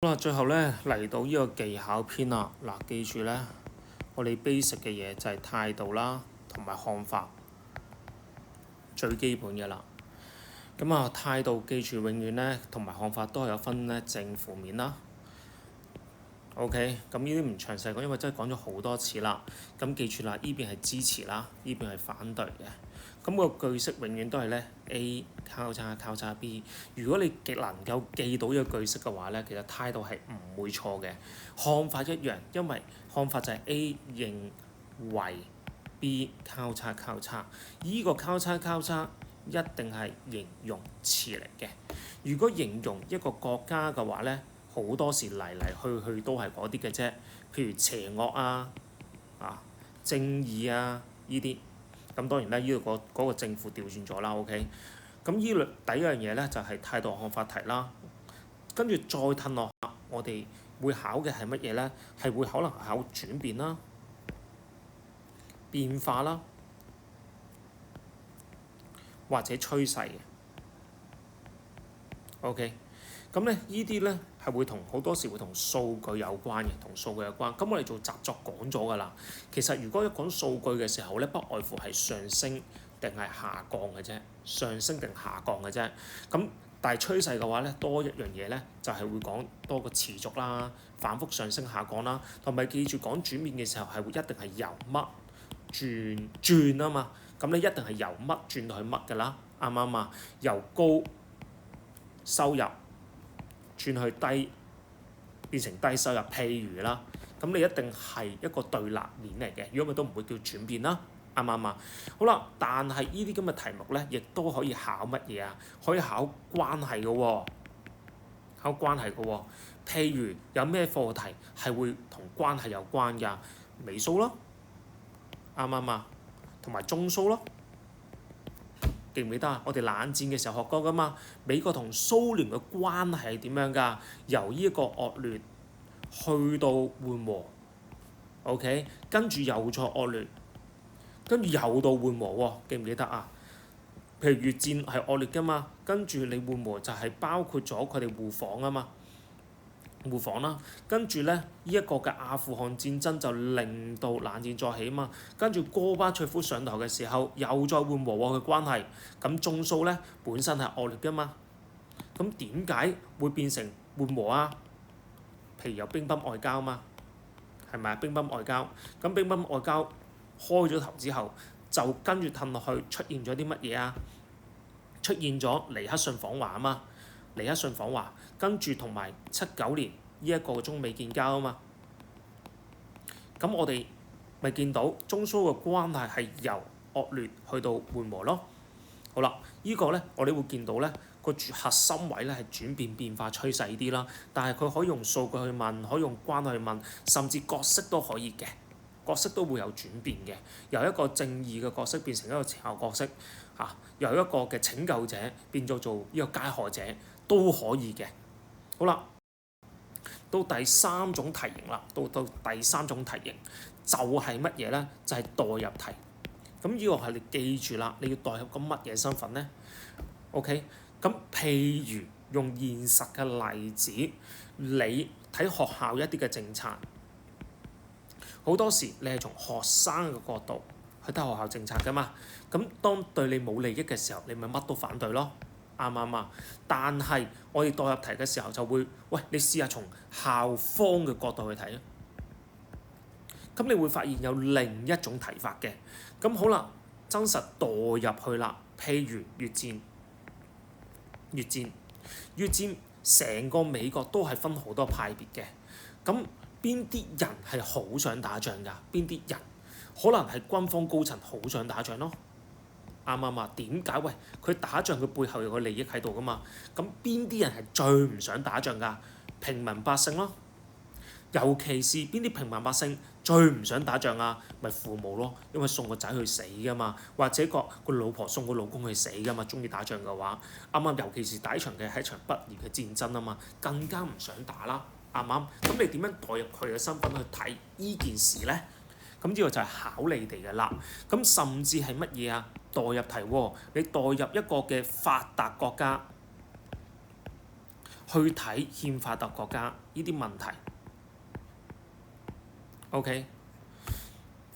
好啦，最後咧嚟到呢個技巧篇啦。嗱，記住咧，我哋 basic 嘅嘢就係態度啦，同埋看法，最基本嘅啦。咁啊，態度記住永遠咧，同埋看法都係有分咧正負面啦。OK，咁呢啲唔詳細講，因為真係講咗好多次啦。咁記住啦，呢邊係支持啦，呢邊係反對嘅。咁個句式永遠都係咧 A 交叉 B。如果你能夠記到呢個句式嘅話咧，其實態度係唔會錯嘅。看法一樣，因為看法就係 A 認為 B 交叉。依個交叉一定係形容詞嚟嘅。如果形容一個國家嘅話咧，好多時嚟去都係嗰啲嘅啫。譬如邪惡正義呢啲。咁當然咧，呢度嗰個正負調轉咗啦。OK，咁第一樣嘢咧就係態度看法題啦。跟住再褪落下，我哋會考嘅係乜嘢咧？係會可能考轉變啦、變化啦，或者趨勢嘅。OK，咁咧呢啲咧係會同好多時會同數據有關嘅，同數據有關。咁我哋做習作講咗㗎啦。其實如果一講數據嘅時候咧，不外乎係上升定係下降嘅啫，上升定下降嘅啫。咁但係趨勢嘅話咧，多一樣嘢咧，就係會講多個持續啦、反覆上升下降啦，同埋記住講轉變嘅時候係會一定係由乜轉啊嘛。咁你一定係由乜轉去乜㗎啦，啱唔啱啊？由高收入轉去低，變成低收入。譬如啦，咁你一定係一個對立面嚟嘅，如果咪都唔會叫轉變啦，啱唔啱啊？好啦，但係呢啲咁嘅題目咧，亦都可以考乜嘢啊？可以考關係嘅喎，考關係嘅喎。譬如有咩課題係會同關係有關㗎？尾數咯，啱唔啱啊？同埋中數咯。記唔記得啊？我哋冷戰嘅時候學過㗎嘛。美國同蘇聯嘅關係係點樣㗎？由呢一個惡劣去到緩和 ，OK， 跟住又再惡劣，跟住又到緩和喎。記唔記得啊？譬如越戰係惡劣㗎嘛，跟住你緩和就係包括咗佢哋互訪啊嘛。互訪啦，跟住咧呢一個嘅阿富汗戰爭就令到冷戰再起嘛，跟住戈巴卓夫上台嘅時候又再緩和喎嘅關係，咁中蘇咧本身係惡劣㗎嘛，咁點解會變成緩和啊？譬如有乒乓外交嘛，係咪啊？乒乓外交，咁乒乓外交開咗頭之後，就跟住褪落去出現咗啲乜嘢啊？出現咗尼克遜訪華啊嘛。尼克遜訪華，跟住同埋79年呢一個中美建交啊嘛，咁我哋咪見到中蘇嘅關係係由惡劣去到緩和咯。好啦，呢個咧我哋會見到咧個核心位咧係轉變變化趨勢啲啦，但係佢可以用數據去問，可以用關係去問，甚至角色都可以嘅，角色都會有轉變嘅，由一個正義嘅角色變成一個邪惡角色由一個嘅拯救者變咗做呢個加害者。都可以嘅。好啦，到第三種題型啦，到第三種題型就係乜嘢咧？就係代入題。咁呢個係你記住啦，你要代入個乜嘢身份咧 ？OK， 咁譬如用現實嘅例子，你睇學校一啲嘅政策，好多時你係從學生嘅角度去睇學校政策㗎嘛。咁當對你冇利益嘅時候，你咪乜都反對咯。啱唔啱啊？但係我哋代入題嘅時候就會，喂，你試下從校方嘅角度去睇啊。咁你會發現有另一種睇法嘅。咁好啦，真實代入去啦。譬如越戰成個美國都係分好多派別嘅。咁邊啲人係好想打仗㗎？邊啲人可能係軍方高層好想打仗咯？啱唔啱啊？點解？喂，佢打仗佢背後有個利益喺度㗎嘛。咁邊啲人係最唔想打仗㗎？平民百姓咯。尤其是邊啲平民百姓最唔想打仗啊？咪父母咯，因為送個仔去死㗎嘛，或者個老婆送個老公去死㗎嘛。中意打仗嘅話，啱啱尤其是打一場嘅係一場不義嘅戰爭啊嘛，更加唔想打啦。啱唔啱？咁你點樣代入佢嘅身份去睇呢件事咧？咁呢個就係考你哋嘅啦。咁甚至係乜嘢啊？代入題喎，你代入一個嘅發達國家，去睇欠發達國家呢啲問題。OK，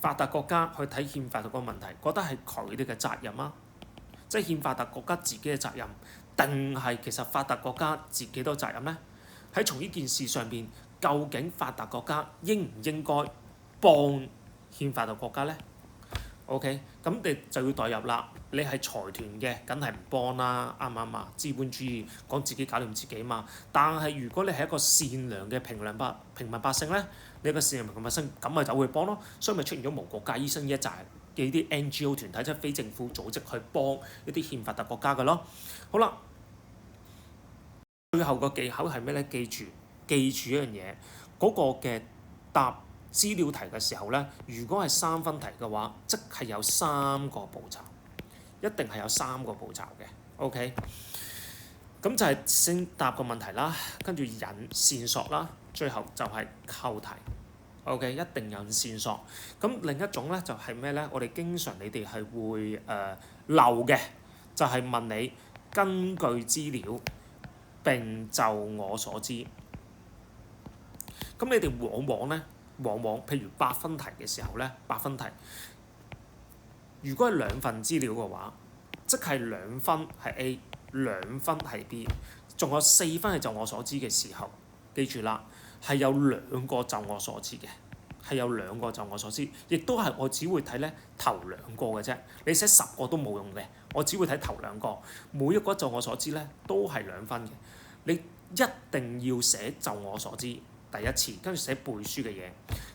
發達國家去睇欠發達國家問題，覺得係佢哋嘅責任啊，即係欠發達國家自己嘅責任，定係其實發達國家自己都有責任呢？喺從呢件事上邊，究竟發達國家應唔應該幫欠發達國家呢？OK， 咁你就要代入啦。你係財團嘅，梗係唔幫啦，啱唔啱啊？資本主義講自己搞掂自己嘛。但係如果你係一個善良嘅平民百姓咧，你一個善良平民百姓，咁咪就會幫咯。所以咪出現咗無國界醫生呢一紮嘅啲 NGO 團體，即係非政府組織去幫一啲欠發達國家嘅咯。好啦，最後個技巧係咩咧？記住一樣嘢，嗰個嘅答資料題嘅時候咧，如果係3分題嘅話，即係有3個步驟，一定係有3個步驟嘅。OK， 咁就係先答個問題啦，跟住引線索啦，最後就係扣題。OK， 一定引線索。咁另一種咧就係咩咧？我哋經常你哋係會漏嘅，就係問你根據資料並就我所知。咁你哋往往譬如8分題嘅時候咧，8分題，如果係2份資料嘅話，即係2分係 A， 2分係 B， 仲有4分係就我所知嘅時候，記住啦，係有2個就我所知嘅，係有2個就我所知，亦都係我只會睇咧頭2個嘅啫。你寫10個都冇用嘅，我只會睇頭2個，每一個就我所知咧都係2分嘅。你一定要寫就我所知。第一次，跟住寫背書嘅嘢，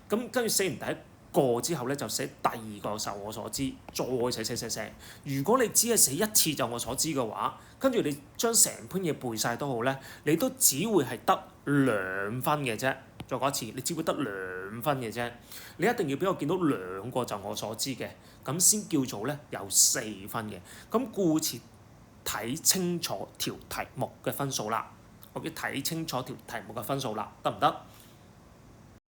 咁跟住寫完第一個之後咧，就寫第2個就我所知，再寫。如果你只係寫1次就我所知嘅話，跟住你將成篇嘢背晒都好咧，你都只會係得2分嘅啫。再講一次，你只會得2分嘅啫。你一定要俾我見到2個就我所知嘅，咁先叫做咧有4分嘅。咁故此睇清楚條題目嘅分數啦。我要睇清楚條題目嘅分數啦，得唔得？